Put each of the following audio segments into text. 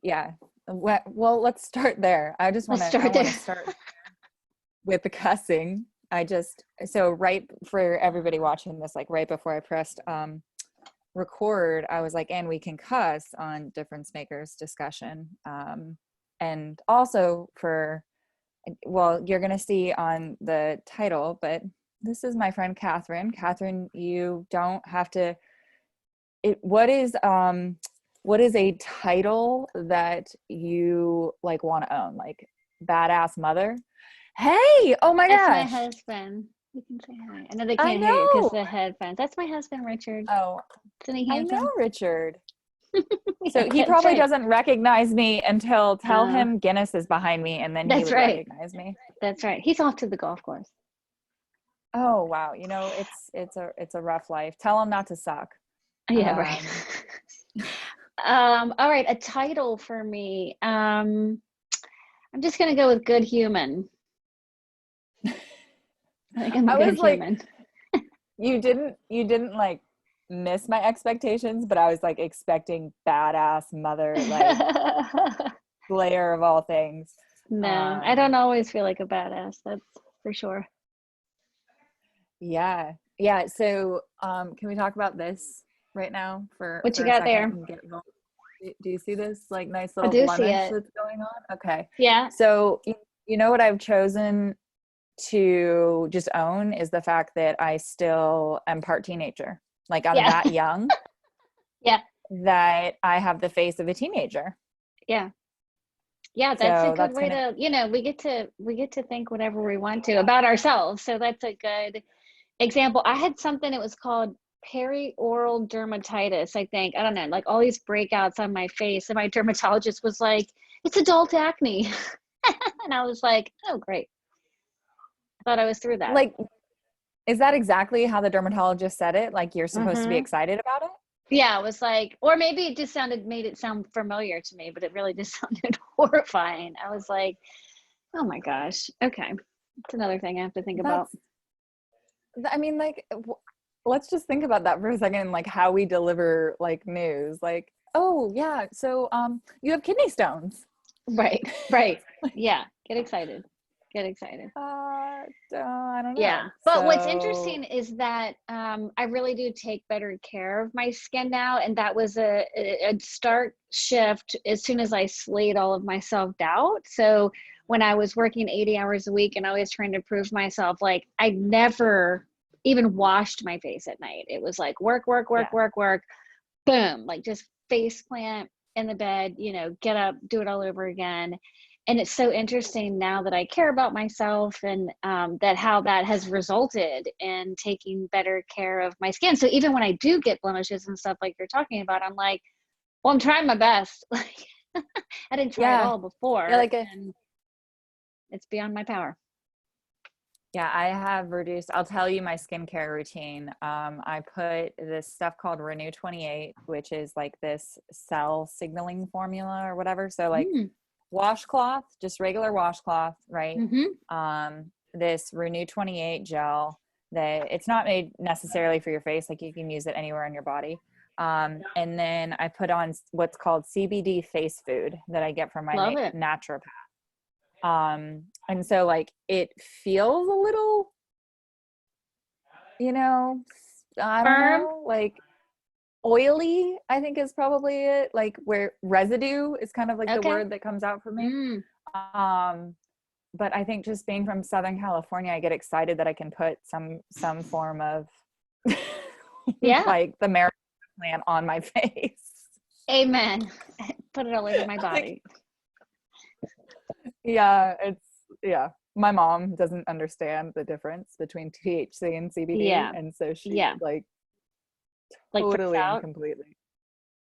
Yeah. Well, let's start there. I just want Let's to, I start want there. to start with the cussing. So right for everybody watching this, like right before I pressed record, I was like, and we can cuss on Difference Makers discussion. And also well, you're going to see on the title, but this is my friend Katherine. Katherine, you don't have to, what is a title that you like want to own? Like badass mother? Hey, oh my That's my gosh. husband. You can say hi. I know they I can't hear you because know. the headphones. That's my husband, Richard. Oh, Isn't he I know handsome? Richard. Yeah, So he that's probably right. doesn't recognize me until tell Uh, him Guinness is behind me and then he that's would right. recognize me. That's right. He's off to the golf course. Oh wow, it's a rough life. Tell him not to suck. Yeah, right. Um All right, a title for me. I'm just gonna go with good human. I think I'm a I good was like, human. you didn't like miss my expectations, but I was like expecting badass mother, like slayer of all things. No, I Um don't always feel like a badass, that's for sure. yeah. Yeah. So can we talk about this right now What you for a got second there? and get do you see this like nice I little do see blemish it. that's going on? Okay. Yeah. So you know what I've chosen to just own is the fact that I still am part teenager. Like I'm Yeah. that young Yeah. that I have the face of a teenager. Yeah. Yeah, that's a So good that's way gonna, to, we get to think whatever we want to about ourselves. So that's a good example. I had something, it was called perioral dermatitis, I think. I don't know, like all these breakouts on my face. And my dermatologist was like, it's adult acne. And I was like, oh, great. I thought I was through that. like, is that exactly how the dermatologist said it? Like you're supposed to be Mm-hmm. excited about it? Yeah, it was like, or maybe it just made it sound familiar to me, but it really just sounded horrifying. I was like, oh my gosh. Okay. It's another thing I have to think about. That's, I mean, like, let's just think about that for a second, like how we deliver like news. Like, oh yeah, so you have kidney stones. Right. Right. Yeah. Get excited. Get excited. I don't Yeah. know. But what's So interesting is that I really do take better care of my skin now. And that was a stark shift as soon as I slayed all of my self doubt. So when I was working 80 hours a week and always trying to prove myself, like I never even washed my face at night. It was like work, work, work, yeah, work, work, boom, like just face plant in the bed, get up, do it all over again. And it's so interesting now that I care about myself and that how that has resulted in taking better care of my skin. So even when I do get blemishes and stuff like you're talking about, I'm like, well, I'm trying my best. Like I didn't try it yeah, all yeah, before, like a and it's beyond my power. yeah. I have reduced. I'll tell you my skincare routine. I put this stuff called Renew 28, which is like this cell signaling formula or whatever. So like Mm. washcloth, just regular washcloth, right? Mm-hmm. This Renew 28 gel that it's not made necessarily for your face, like you can use it anywhere on your body. And then I put on what's called CBD face food that I get from my Love it. naturopath. And so like it feels a little, you know, I don't Firm. know, like oily, I think is probably it. Like where residue is kind of like the Okay. word that comes out for me. Mm. Um, but I think just being from Southern California, I get excited that I can put some form of Yeah. like the marijuana plant on my face. Amen. Put it all over my Like, body. yeah, yeah. My mom doesn't understand the difference between THC and CBD, Yeah. and so she Yeah. like Like freaks totally and out. completely.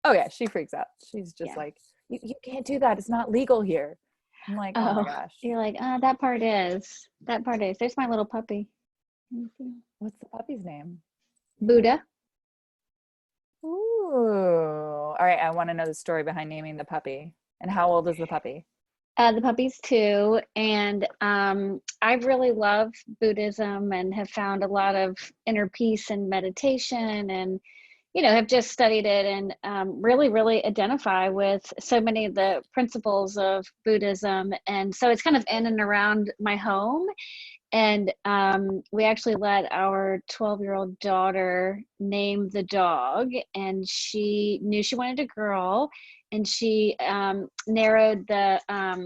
Oh yeah, she freaks out. She's just Yeah. like, you can't do that. It's not legal here. I'm like, oh my Oh, gosh. you're like, that part is. That part is. There's my little puppy. What's the puppy's name? Buddha. Ooh. All right, I want to know the story behind naming the puppy. And how old is the puppy? The puppy's 2. And I really love Buddhism and have found a lot of inner peace and meditation. And have just studied it and really, really identify with so many of the principles of Buddhism. And so it's kind of in and around my home. And we actually let our 12-year-old daughter name the dog, and she knew she wanted a girl, and she narrowed the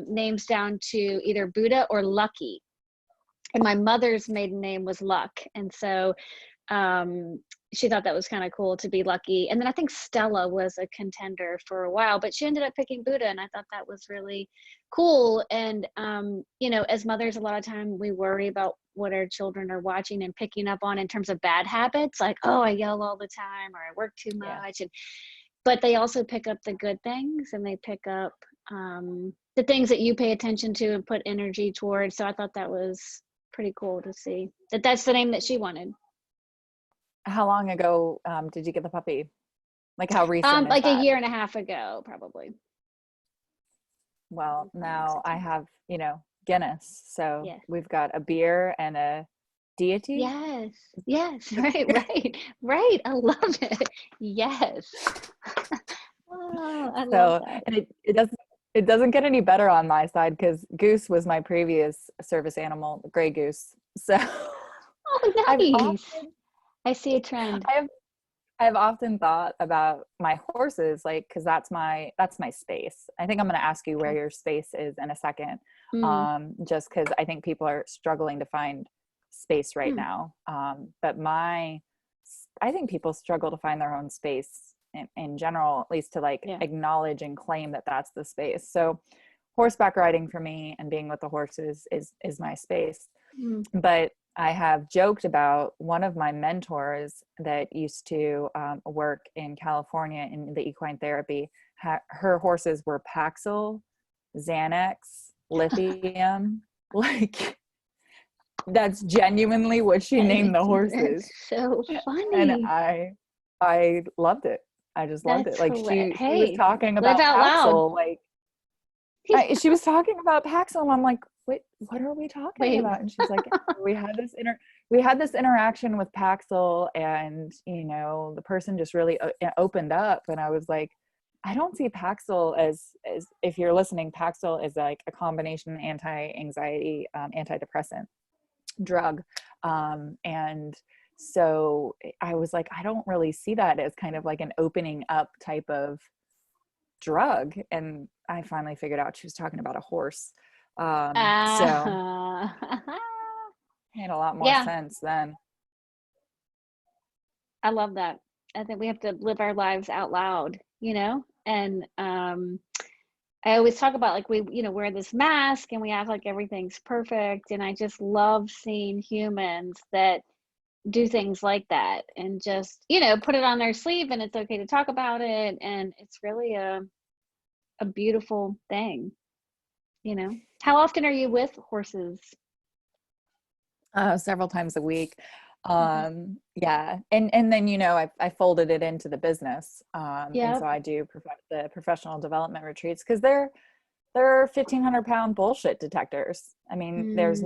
names down to either Buddha or Lucky. And my mother's maiden name was Luck. And so she thought that was kind of cool to be Lucky. And then I think Stella was a contender for a while, but she ended up picking Buddha, and I thought that was really cool. And as mothers, a lot of time we worry about what our children are watching and picking up on in terms of bad habits, like, oh, I yell all the time, or I work too much. Yeah. But they also pick up the good things, and they pick up the things that you pay attention to and put energy towards. So I thought that was pretty cool to see that that's the name that she wanted. How long ago did you get the puppy? Like, how recent like is that? a year and a half ago, probably. Well, now I have, Guinness. So yes. We've got a beer and a deity. Yes, right. I love it. Yes. Oh, I love that. And it doesn't get any better on my side, because Goose was my previous service animal, gray goose. So oh, nice. I see a trend. I've often thought about my horses, like, because that's my space. I think I'm going to ask you where your space is in a second, just because I think people are struggling to find space right now. But I think people struggle to find their own space in general, at least to acknowledge and claim that that's the space. So horseback riding for me and being with the horses is my space. But I have joked about one of my mentors that used to work in California in the equine therapy. Her horses were Paxil, Xanax, lithium. Like, that's genuinely what she named the horses. So funny. And I loved it. I just loved it. Like, she was talking about Paxil. Like, she was talking about Paxil, and I'm like, wait, what are we talking about? And she's like, we had this interaction with Paxil, and the person just really opened up. And I was like, I don't see Paxil as if you're listening, Paxil is like a combination anti-anxiety, antidepressant drug. And so I was like, I don't really see that as kind of like an opening up type of drug. And I finally figured out she was talking about a horse. So made a lot more sense then. I love that. I think we have to live our lives out loud, and I always talk about, like, we wear this mask and we act like everything's perfect, and I just love seeing humans that do things like that and just put it on their sleeve, and it's okay to talk about it, and it's really a beautiful thing. How often are you with horses? Several times a week. Yeah. And then, I folded it into the business. And so I do the professional development retreats, because they're 1,500-pound bullshit detectors. I mean, there's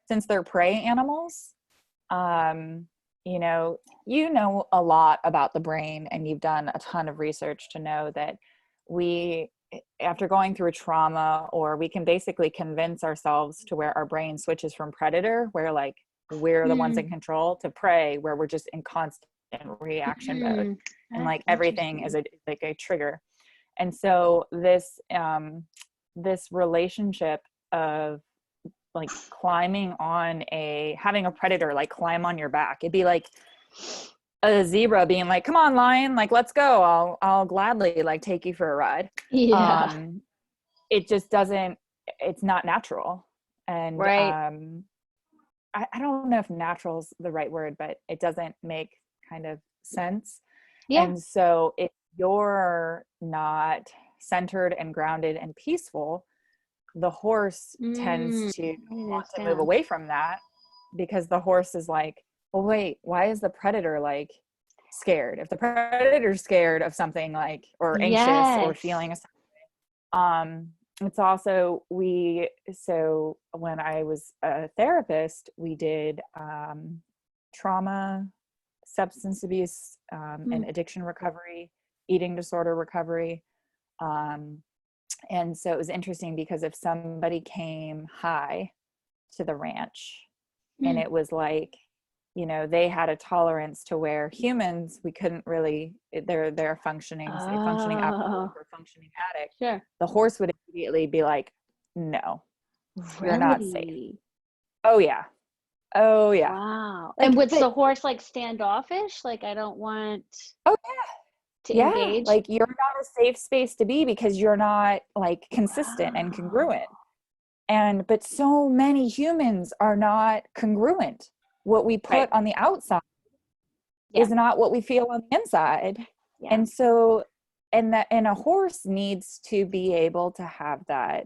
since they're prey animals, you know a lot about the brain, and you've done a ton of research to know that after going through trauma, or we can basically convince ourselves to where our brain switches from predator, where like we're the ones in control, to prey, where we're just in constant reaction mode, and like everything is a trigger. And so this relationship of like having a predator like climb on your back, it'd be like a zebra being like, come on, lion, like, let's go. I'll gladly like take you for a ride. It just it's not natural. And I don't know if natural is the right word, but it doesn't make kind of sense. And so if you're not centered and grounded and peaceful, the horse tends to want to move away from that, because the horse is like, well, wait, why is the predator like scared? If the predator's scared of something, like, or anxious or feeling a it's also so when I was a therapist, we did trauma substance abuse and addiction recovery, eating disorder recovery. And so it was interesting because if somebody came high to the ranch and it was like, you know, they had a tolerance to where humans, we couldn't really, they're functioning, say functioning alcoholic or functioning addict. Sure. The horse would immediately be like, no, you're not safe. Really? Oh yeah. Oh yeah. Wow. Like, And was the horse like standoffish? Like, I don't want oh to yeah. engage? Like you're not a safe space to be because you're not like consistent and congruent. But so many humans are not congruent. What we put on the outside is not what we feel on the inside. Yeah. And so, and a horse needs to be able to have that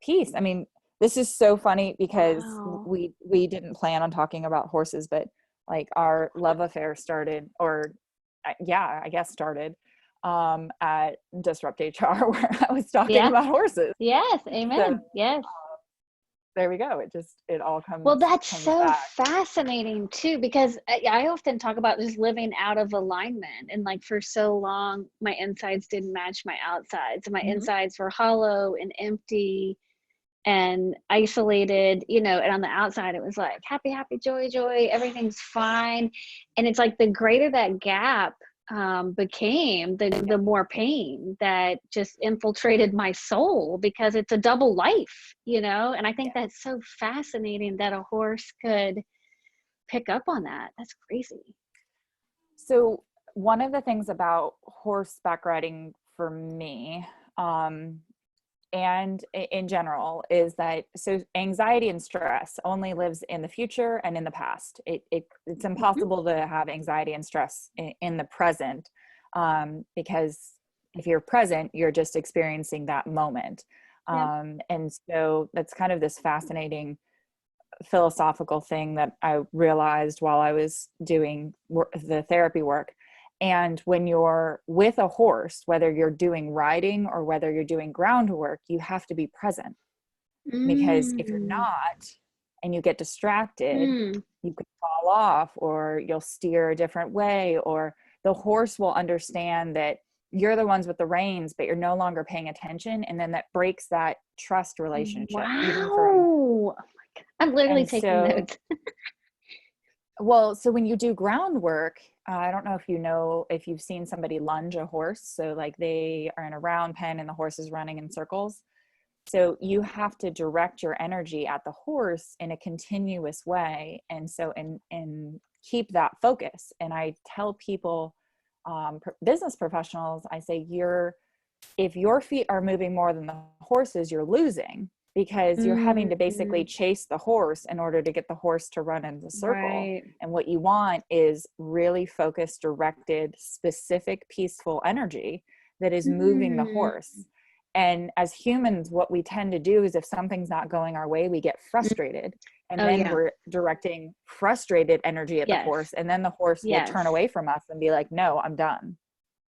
peace. I mean, this is so funny because we didn't plan on talking about horses, but like our love affair started, or I guess started at Disrupt HR where I was talking about horses. Yes. Amen. So, yes. There we go. It all comes. Well, that's so back. fascinating too, because I often talk about just living out of alignment. And like for so long, my insides didn't match my outsides. My insides were hollow and empty and isolated, you know, and on the outside, it was like happy, happy, joy, joy, everything's fine. And it's like the greater that gap became, the more pain that just infiltrated my soul, because it's a double life, you know. And I think that's so fascinating that a horse could pick up on that. That's crazy. So one of the things about horseback riding for me, and in general, is that so anxiety and stress only lives in the future and in the past. It's impossible to have anxiety and stress in the present, because if you're present, you're just experiencing that moment. And so that's kind of this fascinating philosophical thing that I realized while I was doing the therapy work. And when you're with a horse, whether you're doing riding or whether you're doing groundwork, you have to be present. Because if you're not and you get distracted, you could fall off, or you'll steer a different way, or the horse will understand that you're the ones with the reins, but you're no longer paying attention. And then that breaks that trust relationship. Wow. I'm literally taking notes. Well, so when you do groundwork, I don't know if you've seen somebody lunge a horse. So like they are in a round pen and the horse is running in circles. So you have to direct your energy at the horse in a continuous way. And so, and keep that focus. And I tell people, business professionals, I say, if your feet are moving more than the horses, you're losing, because you're having to basically chase the horse in order to get the horse to run in the circle. Right. And what you want is really focused, directed, specific, peaceful energy that is moving the horse. And as humans, what we tend to do is if something's not going our way, we get frustrated. And then we're directing frustrated energy at the horse. And then the horse will turn away from us and be like, no, I'm done.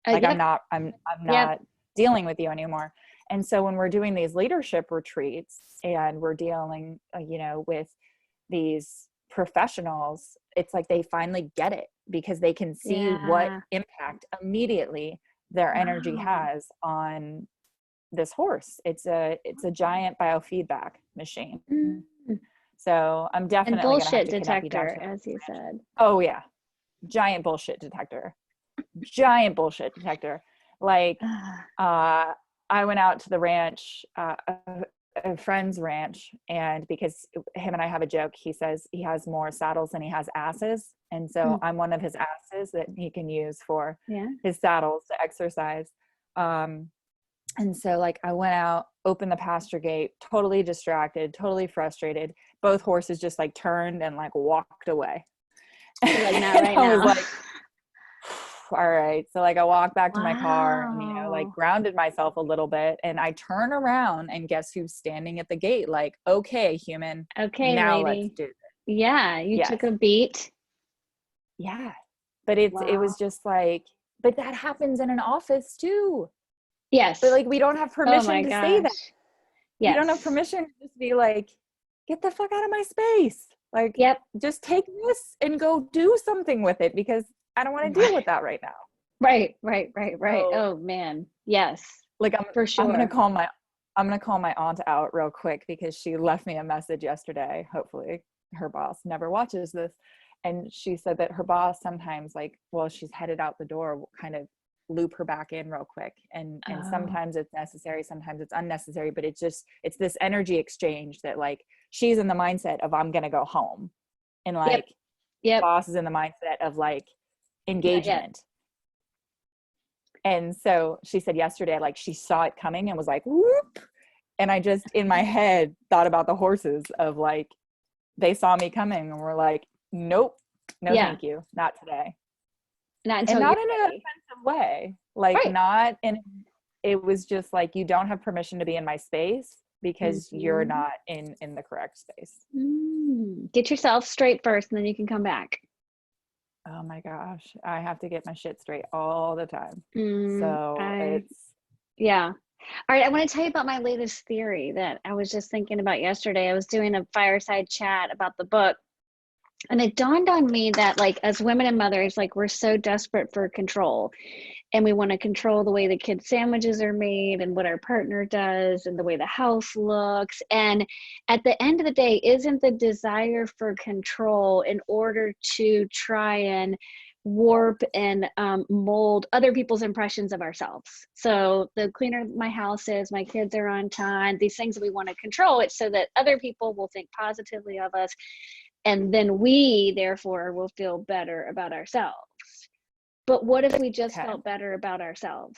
Like, I'm not dealing with you anymore. And so when we're doing these leadership retreats and we're dealing, with these professionals, it's like they finally get it, because they can see what impact immediately their energy has on this horse. It's a giant biofeedback machine. So I'm definitely going to have to connect you down to as you said. Oh yeah. Giant bullshit detector. Giant bullshit detector. Like, I went out to the ranch, a friend's ranch, and because him and I have a joke, he says he has more saddles than he has asses. And so I'm one of his asses that he can use for his saddles to exercise. And so like I went out, opened the pasture gate, totally distracted, totally frustrated. Both horses just like turned and like walked away. Like, not right now. I was like, all right. So like I walked back to my car and, like grounded myself a little bit, and I turn around and guess who's standing at the gate? Like, okay, human. Okay, now lady. Let's do this. Yeah. You took a beat. Yeah. But it was just like, but that happens in an office too. Yes. But like, we don't have permission to say that. Yes. You don't have permission to just be like, get the fuck out of my space. Like, just take this and go do something with it, because I don't want to deal with that right now. Right. So Oh man. Yes, like for I'm gonna sure. call my aunt out real quick because she left me a message yesterday. Hopefully her boss never watches this. And she said that her boss sometimes, like, well, she's headed out the door, will kind of loop her back in real quick. And Oh, sometimes it's necessary, sometimes it's unnecessary, but it's this energy exchange that like she's in the mindset of I'm gonna go home. And yep. like Yep. boss is in the mindset of like Not yet. engagement. And so she said yesterday, like she saw it coming and was like, whoop. And I just in my head thought about the horses of like, they saw me coming and were like, nope, no, Yeah. thank you, not today. Not And until you're not in an ready. offensive way. Like, Right. not in, it was just like, you don't have permission to be in my space because you're Mm-hmm. not in the correct space. Get yourself straight first, and then you can come back. Oh my gosh, I have to get my shit straight all the time. Mm, So I it's, Yeah. All right, I want to tell you about my latest theory that I was just thinking about yesterday. I was doing a fireside chat about the book, and it dawned on me that like as women and mothers, like we're so desperate for control, and we want to control the way the kids' sandwiches are made and what our partner does and the way the house looks. And at the end of the day, isn't the desire for control in order to try and warp and mold other people's impressions of ourselves? So the cleaner my house is, my kids are on time, these things that we want to control, it's so that other people will think positively of us, and then we therefore will feel better about ourselves. But what if we just okay. felt better about ourselves?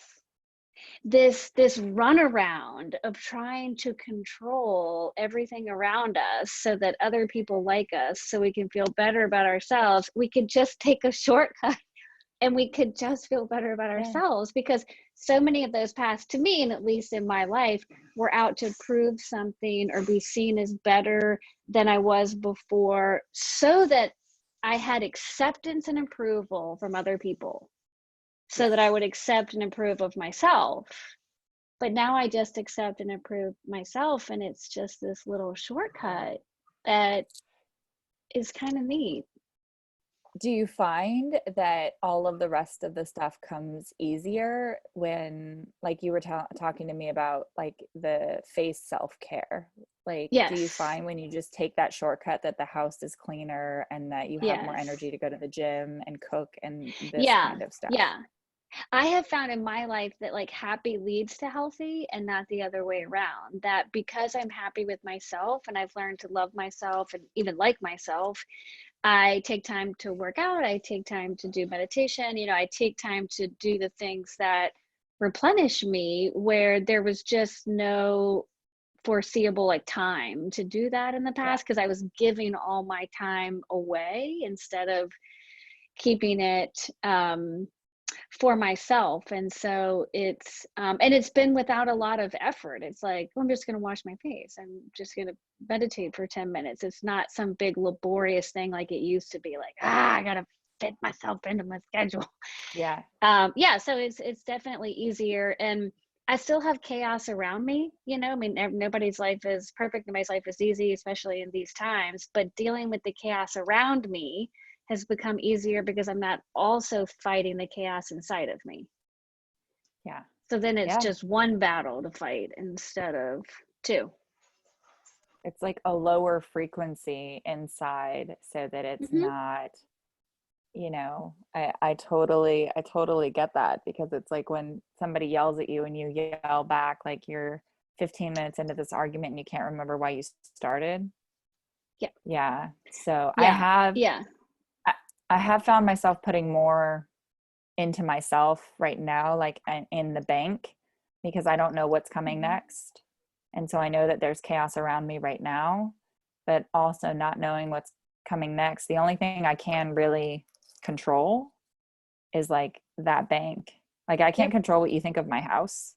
This runaround of trying to control everything around us so that other people like us, so we can feel better about ourselves, we could just take a shortcut and we could just feel better about Yeah. ourselves, because so many of those paths, to me, and at least in my life, were out to prove something or be seen as better than I was before, so that I had acceptance and approval from other people, so that I Yes. would accept and approve of myself. But now I just accept and approve myself, and it's just this little shortcut that is kind of neat. Do you find that all of the rest of the stuff comes easier when, like you were talking to me about, like the face self-care? Like, do you Yes. find when you just take that shortcut that the house is cleaner and that you have more Yes. energy to go to the gym and cook and this Yeah. kind of stuff? Yeah. I have found in my life that like happy leads to healthy and not the other way around. That because I'm happy with myself and I've learned to love myself and even like myself, I take time to work out. I take time to do meditation. I take time to do the things that replenish me, where there was just no foreseeable like time to do that in the Yeah. past, because I was giving all my time away instead of keeping it for myself. And so it's been without a lot of effort. It's like, well, I'm just going to wash my face, I'm just going to meditate for 10 minutes. It's not some big laborious thing like it used to be, like, I gotta fit myself into my schedule. Yeah. Yeah, so it's definitely easier. And I still have chaos around me. I mean, nobody's life is perfect, nobody's life is easy, especially in these times, but dealing with the chaos around me has become easier because I'm not also fighting the chaos inside of me. Yeah. So then it's Yeah. just one battle to fight instead of two. It's like a lower frequency inside so that it's Mm-hmm. not, I totally get that, because it's like when somebody yells at you and you yell back, like you're 15 minutes into this argument and you can't remember why you started. Yeah. Yeah. So Yeah. Yeah. I, I have found myself putting more into myself right now, like in the bank, because I don't know what's coming Mm-hmm. next. And so I know that there's chaos around me right now, but also not knowing what's coming next. The only thing I can really control is like that bank. Like I can't Yep. control what you think of my house.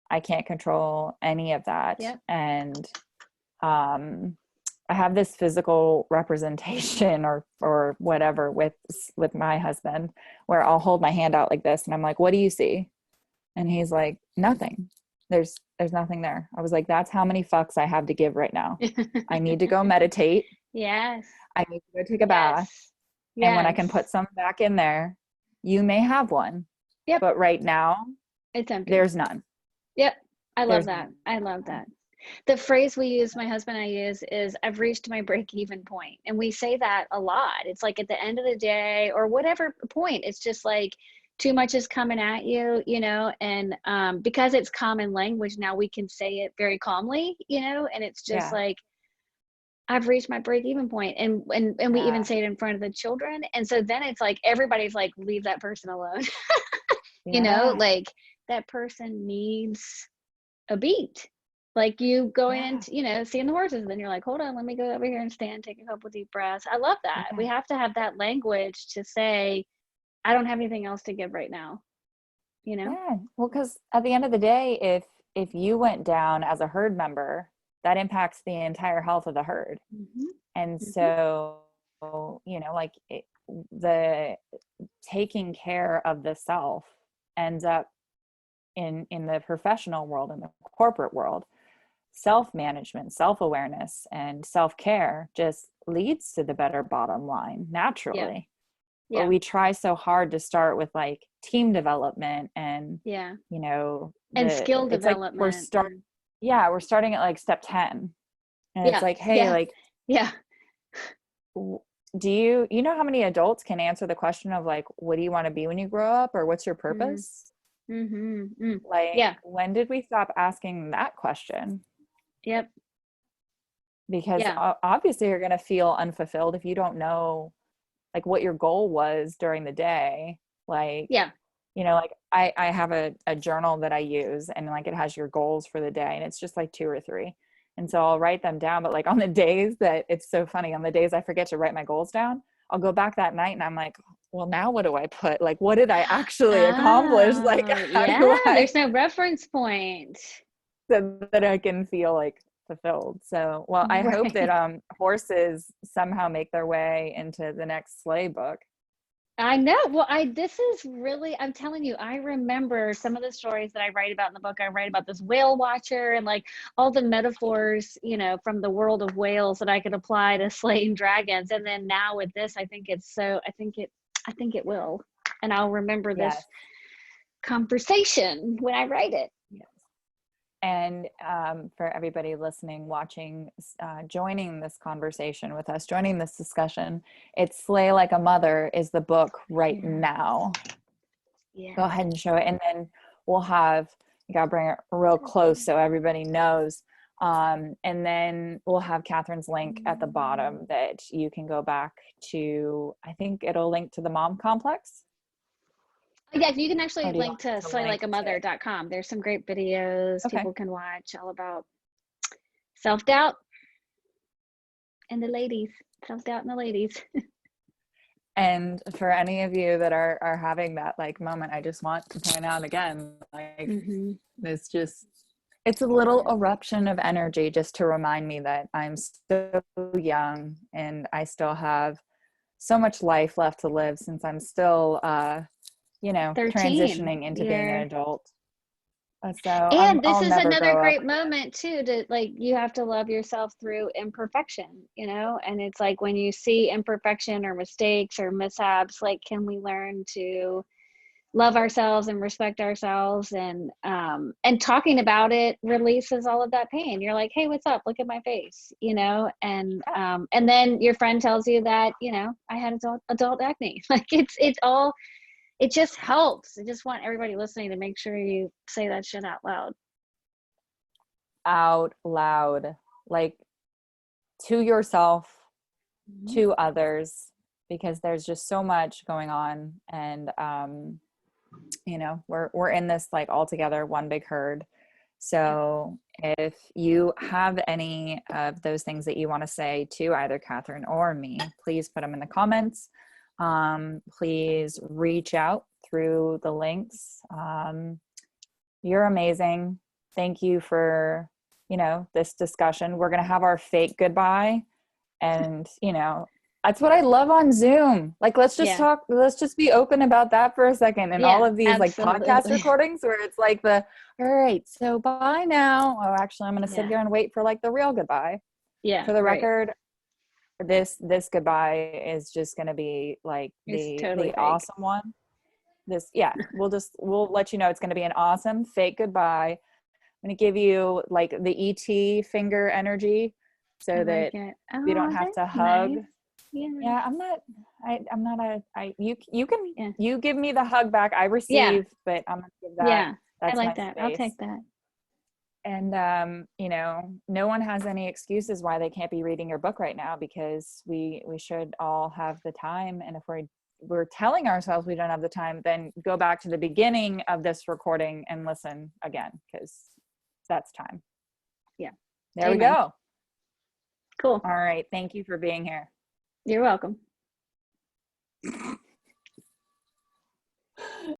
I can't control any of that. Yep. And um I have this physical representation or whatever with my husband, where I'll hold my hand out like this and I'm like, "What do you see?" And he's like, "Nothing. There's nothing there." I was like, "That's how many fucks I have to give right now. I need to go meditate. Yes. I need to go take a bath. Yes. And when I can Yes. put some back in there, you may have one, Yep. but right now It's empty. there's none. Yep. I love There's that. none. I love that. The phrase we use, my husband and I use, is I've reached my break-even point. And we say that a lot. It's like at the end of the day or whatever point, it's just like too much is coming at you, you know, and because it's common language now, we can say it very calmly, you know, and it's just Yeah. like, I've reached my break-even point. And we even say it in front of the children. And so then it's like everybody's like, leave that person alone. You know, Yeah. like that person needs a beat. Like you going Yeah. into, you know, seeing the horses, and then you're like, hold on, let me go over here and stand, take a couple deep breaths. I love that. Yeah. We have to have that language to say, I don't have anything else to give right now, you know? Yeah. Well, because at the end of the day, if you went down as a herd member, that impacts the entire health of the herd. Mm-hmm. And Mm-hmm. so, you know, like the taking care of the self ends up in the professional world, in the corporate world, self-management, self-awareness, and self-care just leads to the better bottom line Yeah. naturally. But Yeah. we try so hard to start with like team development and, Yeah. you know, And skill it's like development. we're starting at like step 10. And it's Yeah. like, hey, Yeah. like, Yeah. do you know how many adults can answer the question of like, what do you want to be when you grow up, or what's your purpose? Mm-hmm. Mm. Like, Yeah. when did we stop asking that question? Yep. Because Yeah. obviously you're going to feel unfulfilled if you don't know like what your goal was during the day. Like, Yeah. you know, like I have a journal that I use, and like it has your goals for the day, and it's just like 2 or 3. And so I'll write them down. But like on the days that, it's so funny, on the days I forget to write my goals down, I'll go back that night and I'm like, well, now what do I put? Like, what did I actually accomplish? Like, Oh, how yeah. do I, There's no reference point. so that I can feel like fulfilled. So, well, I hope Right. that horses somehow make their way into the next sleigh book. I know. Well, this is really, I'm telling you, I remember some of the stories that I write about in the book. I write about this whale watcher and like all the metaphors, you know, from the world of whales that I could apply to slaying dragons. And then now with this, I think it will. And I'll remember this Yes. conversation when I write it. Yes. And for everybody listening, watching, joining this conversation with us, joining this discussion, it's Slay Like a Mother is the book right now. Yeah. Go ahead and show it. And then we'll have, you gotta bring it real close so everybody knows. And then we'll have Catherine's link at the bottom that you can go back to. I think it'll link to the Mom Complex. Yeah, you can actually Or do you link want to to link to slaylikeamother.com. There's some great videos Okay. people can watch all about self-doubt and the ladies. Self-doubt and the ladies. And for any of you that are having that like moment, I just want to point out again, like it's a little eruption of energy just to remind me that I'm so young and I still have so much life left to live, since I'm still, 13. transitioning into being an adult. So And this I'll is never another grow up. great moment too, to like, you have to love yourself through imperfection, you know? And it's like when you see imperfection or mistakes or mishaps, like, can we learn to love ourselves and respect ourselves? And talking about it releases all of that pain. You're like, hey, what's up? Look at my face, you know? And then your friend tells you that, you know, I had adult acne. Like it's all, it just helps. I just want everybody listening to make sure you say that shit out loud. Out loud, like to yourself, to others, because there's just so much going on. And we're in this like all together, one big herd. So if you have any of those things that you want to say to either Catherine or me, please put them in the comments. Please reach out through the links. You're amazing. Thank you for, this discussion. We're going to have our fake goodbye. And, that's what I love on Zoom. Like, let's just talk. Let's just be open about that for a second. And all of these like podcast recordings where it's like all right, so bye now. Oh, actually, I'm going to sit here and wait for like the real goodbye. Yeah. For the record, this goodbye is just going to be like the totally awesome one. this, yeah, we'll let you know it's going to be an awesome fake goodbye. I'm going to give you like the ET finger energy so I that like it. we don't Oh, have that's to hug. nice. Yeah. Yeah, I'm not you can, Yeah. you give me the hug back. I Yeah. receive, but I'm going to give that. Yeah. I That's my like that. I'll space. take that. And you know, no one has any excuses why they can't be reading your book right now, because we should all have the time. And if we're telling ourselves we don't have the time, then go back to the beginning of this recording and listen again, because that's time. Yeah. There Amen. we go. Cool. All right, thank you for being here. You're welcome.